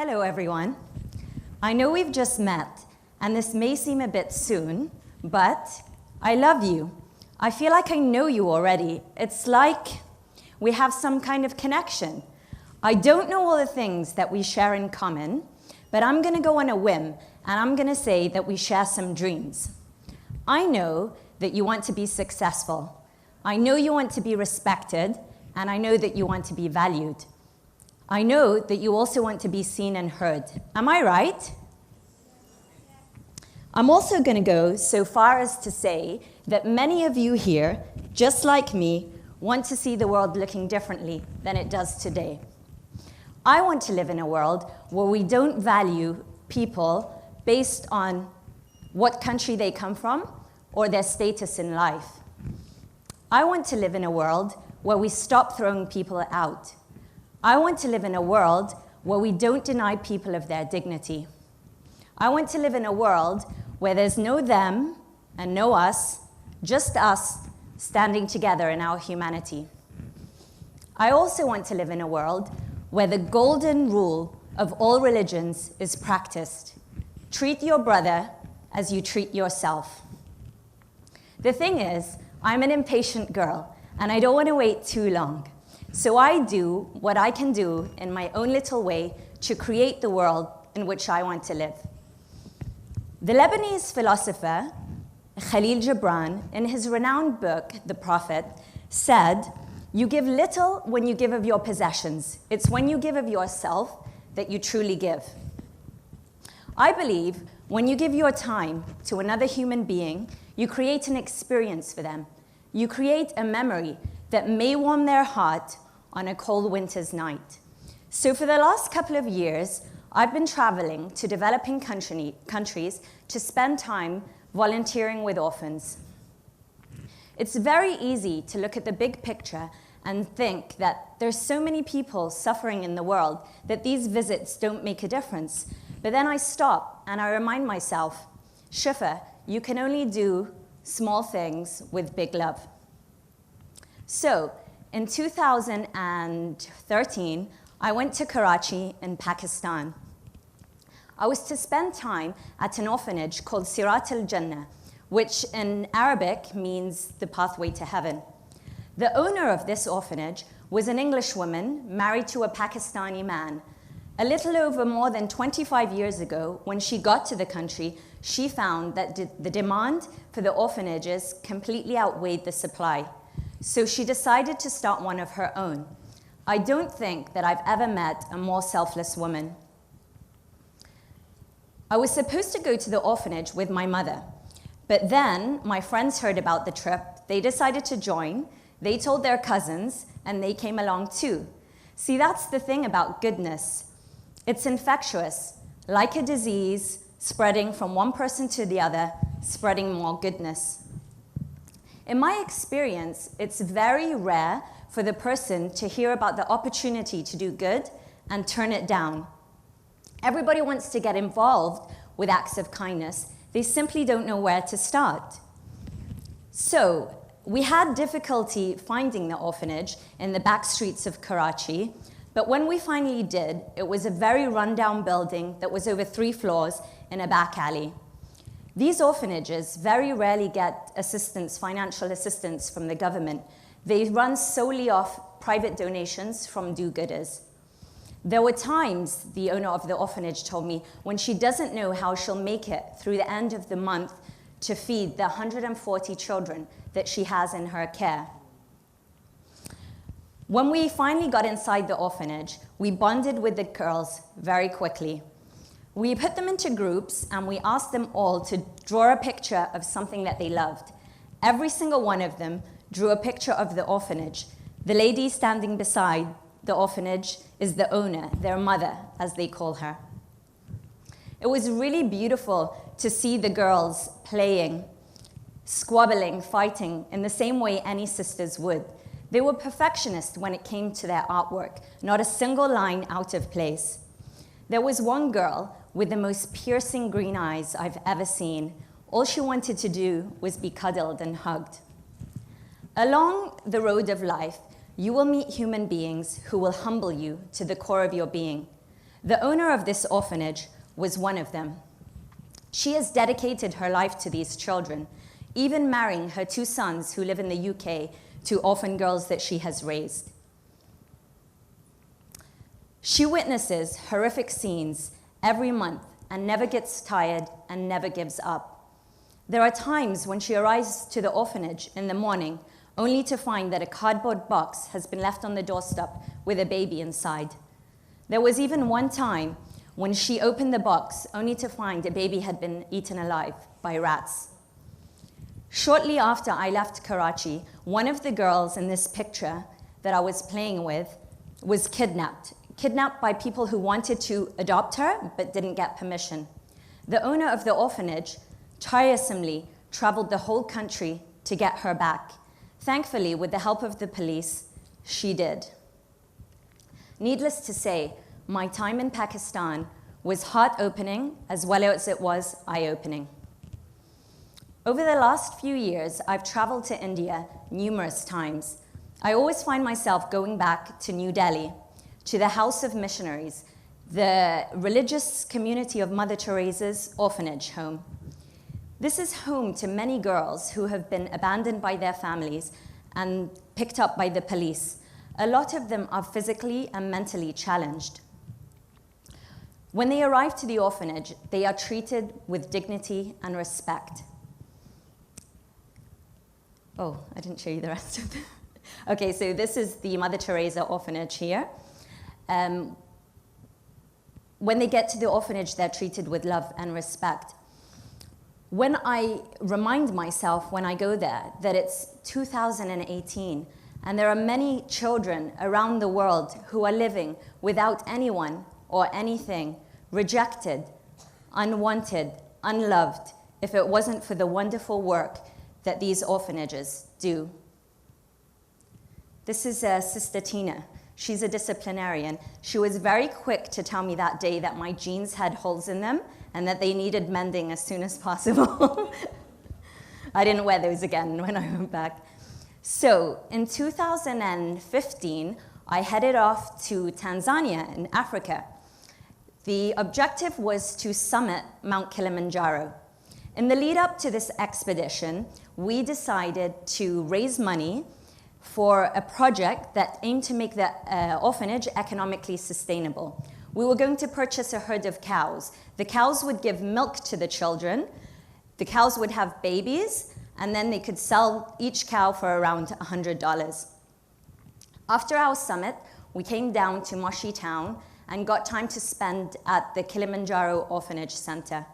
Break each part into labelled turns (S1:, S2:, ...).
S1: Hello, everyone. I know we've just met, and this may seem a bit soon, but I love you. I feel like I know you already. It's like we have some kind of connection. I don't know all the things that we share in common, but I'm going to go on a whim, and I'm going to say that we share some dreams. I know that you want to be successful. I know you want to be respected, and I know that you want to be valued. I know that you also want to be seen and heard. Am I right? I'm also going to go so far as to say that many of you here, just like me, want to see the world looking differently than it does today. I want to live in a world where we don't value people based on what country they come from or their status in life. I want to live in a world where we stop throwing people out. I want to live in a world where we don't deny people of their dignity. I want to live in a world where there's no them and no us, just us standing together in our humanity. I also want to live in a world where the golden rule of all religions is practiced. Treat your brother as you treat yourself. The thing is, I'm an impatient girl, and I don't want to wait too long. So I do what I can do in my own little way to create the world in which I want to live. The Lebanese philosopher Khalil Gibran, in his renowned book, The Prophet, said, "You give little when you give of your possessions. It's when you give of yourself that you truly give." I believe when you give your time to another human being, you create an experience for them. You create a memory that may warm their heart on a cold winter's night. So for the last couple of years, I've been traveling to developing countries to spend time volunteering with orphans. It's very easy to look at the big picture and think that there's so many people suffering in the world that these visits don't make a difference. But then I stop and I remind myself, Shifa, you can only do small things with big love. So, in 2013, I went to Karachi in Pakistan. I was to spend time at an orphanage called Sirat al-Jannah, which in Arabic means the pathway to heaven. The owner of this orphanage was an English woman married to a Pakistani man. A little over more than 25 years ago, when she got to the country, she found that the demand for the orphanages completely outweighed the supply. So she decided to start one of her own. I don't think that I've ever met a more selfless woman. I was supposed to go to the orphanage with my mother, but then my friends heard about the trip. They decided to join. They told their cousins, and they came along too. See, that's the thing about goodness. It's infectious, like a disease, spreading from one person to the other, spreading more goodness. In my experience, it's very rare for the person to hear about the opportunity to do good and turn it down. Everybody wants to get involved with acts of kindness. They simply don't know where to start. So, we had difficulty finding the orphanage in the back streets of Karachi, but when we finally did, it was a very rundown building that was over 3 floors in a back alley. These orphanages very rarely get assistance, financial assistance from the government. They run solely off private donations from do-gooders. There were times, the owner of the orphanage told me, when she doesn't know how she'll make it through the end of the month to feed the 140 children that she has in her care. When we finally got inside the orphanage, we bonded with the girls very quickly. We put them into groups, and we asked them all to draw a picture of something that they loved. Every single one of them drew a picture of the orphanage. The lady standing beside the orphanage is the owner, their mother, as they call her. It was really beautiful to see the girls playing, squabbling, fighting in the same way any sisters would. They were perfectionists when it came to their artwork, not a single line out of place. There was one girl with the most piercing green eyes I've ever seen. All she wanted to do was be cuddled and hugged. Along the road of life, you will meet human beings who will humble you to the core of your being. The owner of this orphanage was one of them. She has dedicated her life to these children, even marrying her 2 sons who live in the UK to orphan girls that she has raised. She witnesses horrific scenes every month and never gets tired and never gives up. There are times when she arrives to the orphanage in the morning only to find that a cardboard box has been left on the doorstep with a baby inside. There was even one time when she opened the box only to find a baby had been eaten alive by rats. Shortly after I left Karachi, one of the girls in this picture that I was playing with was kidnapped by people who wanted to adopt her but didn't get permission. The owner of the orphanage tiresomely traveled the whole country to get her back. Thankfully, with the help of the police, she did. Needless to say, my time in Pakistan was heart-opening as well as it was eye-opening. Over the last few years, I've traveled to India numerous times. I always find myself going back to New Delhi, to the House of Missionaries, the religious community of Mother Teresa's orphanage home. This is home to many girls who have been abandoned by their families and picked up by the police. A lot of them are physically and mentally challenged. When they arrive to the orphanage, they are treated with dignity and respect. Oh, I didn't show you the rest of them. Okay, so this is the Mother Teresa orphanage here. When they get to the orphanage, they're treated with love and respect. When I remind myself when I go there that it's 2018 and there are many children around the world who are living without anyone or anything, rejected, unwanted, unloved, if it wasn't for the wonderful work that these orphanages do. This is Sister Tina. She's a disciplinarian. She was very quick to tell me that day that my jeans had holes in them and that they needed mending as soon as possible. I didn't wear those again when I went back. So in 2015, I headed off to Tanzania in Africa. The objective was to summit Mount Kilimanjaro. In the lead up to this expedition, we decided to raise money for a project that aimed to make the orphanage economically sustainable. We were going to purchase a herd of cows. The cows would give milk to the children. The cows would have babies, and then they could sell each cow for around $100. After our summit, we came down to Moshi town and got time to spend at the Kilimanjaro Orphanage Center.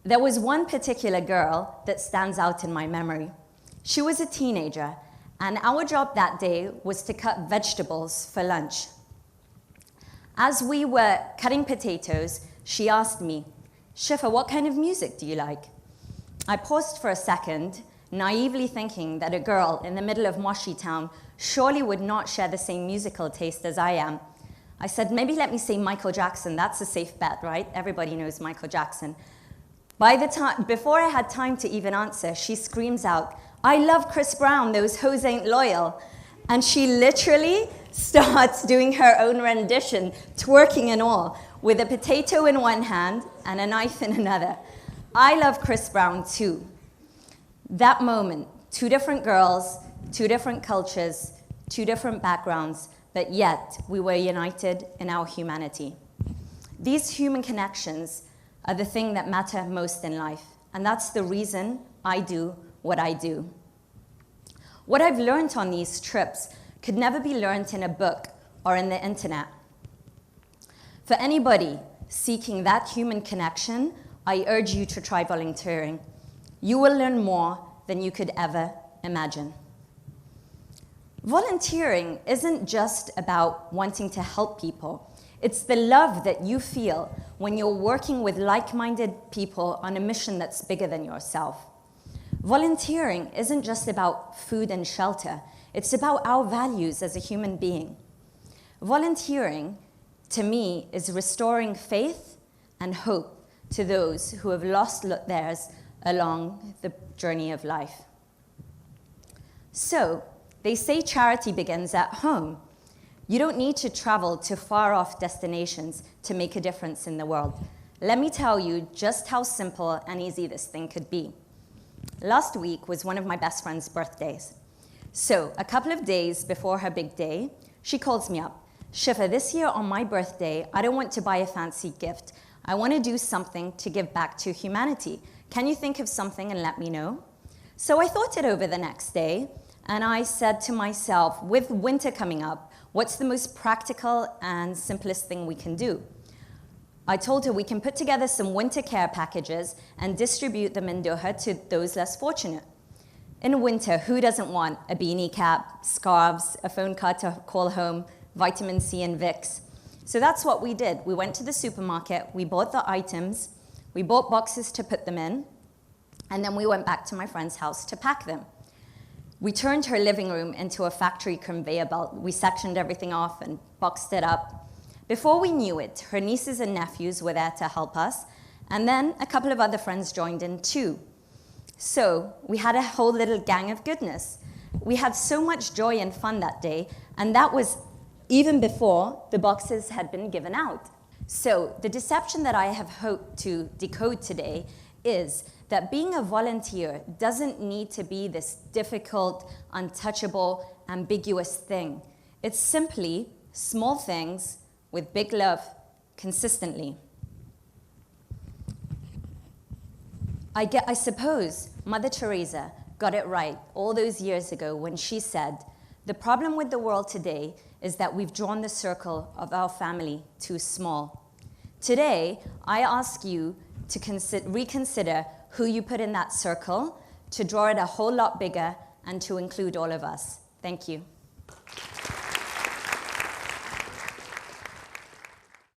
S1: There was one particular girl that stands out in my memory. She was a teenager, and our job that day was to cut vegetables for lunch. As we were cutting potatoes, she asked me, "Shifa, what kind of music do you like?" I paused for a second, naively thinking that a girl in the middle of Moshi town surely would not share the same musical taste as I am. I said, "Maybe let me say Michael Jackson. That's a safe bet, right? Everybody knows Michael Jackson." Before I had time to even answer, she screams out, "I love Chris Brown, those hoes ain't loyal." And she literally starts doing her own rendition, twerking and all, with a potato in one hand and a knife in another. I love Chris Brown too. That moment, 2 different girls, 2 different cultures, 2 different backgrounds, but yet we were united in our humanity. These human connections are the thing that matter most in life, and that's the reason I do what I do. What I've learned on these trips could never be learned in a book or in the internet. For anybody seeking that human connection, I urge you to try volunteering. You will learn more than you could ever imagine. Volunteering isn't just about wanting to help people. It's the love that you feel when you're working with like-minded people on a mission that's bigger than yourself. Volunteering isn't just about food and shelter. It's about our values as a human being. Volunteering, to me, is restoring faith and hope to those who have lost theirs along the journey of life. So, they say charity begins at home. You don't need to travel to far-off destinations to make a difference in the world. Let me tell you just how simple and easy this thing could be. Last week was one of my best friend's birthdays. So a couple of days before her big day, she calls me up. Shifa, this year on my birthday, I don't want to buy a fancy gift. I want to do something to give back to humanity. Can you think of something and let me know? So I thought it over the next day, and I said to myself, with winter coming up, what's the most practical and simplest thing we can do? I told her we can put together some winter care packages and distribute them in Doha to those less fortunate. In winter, who doesn't want a beanie cap, scarves, a phone card to call home, vitamin C and Vicks? So that's what we did. We went to the supermarket, we bought the items, we bought boxes to put them in, and then we went back to my friend's house to pack them. We turned her living room into a factory conveyor belt. We sectioned everything off and boxed it up. Before we knew it, her nieces and nephews were there to help us, and then a couple of other friends joined in too. So we had a whole little gang of goodness. We had so much joy and fun that day, and that was even before the boxes had been given out. So the deception that I have hoped to decode today is that being a volunteer doesn't need to be this difficult, untouchable, ambiguous thing. It's simply small things with big love, consistently. I suppose Mother Teresa got it right all those years ago when she said, the problem with the world today is that we've drawn the circle of our family too small. Today, I ask you to reconsider who you put in that circle, to draw it a whole lot bigger, and to include all of us. Thank you.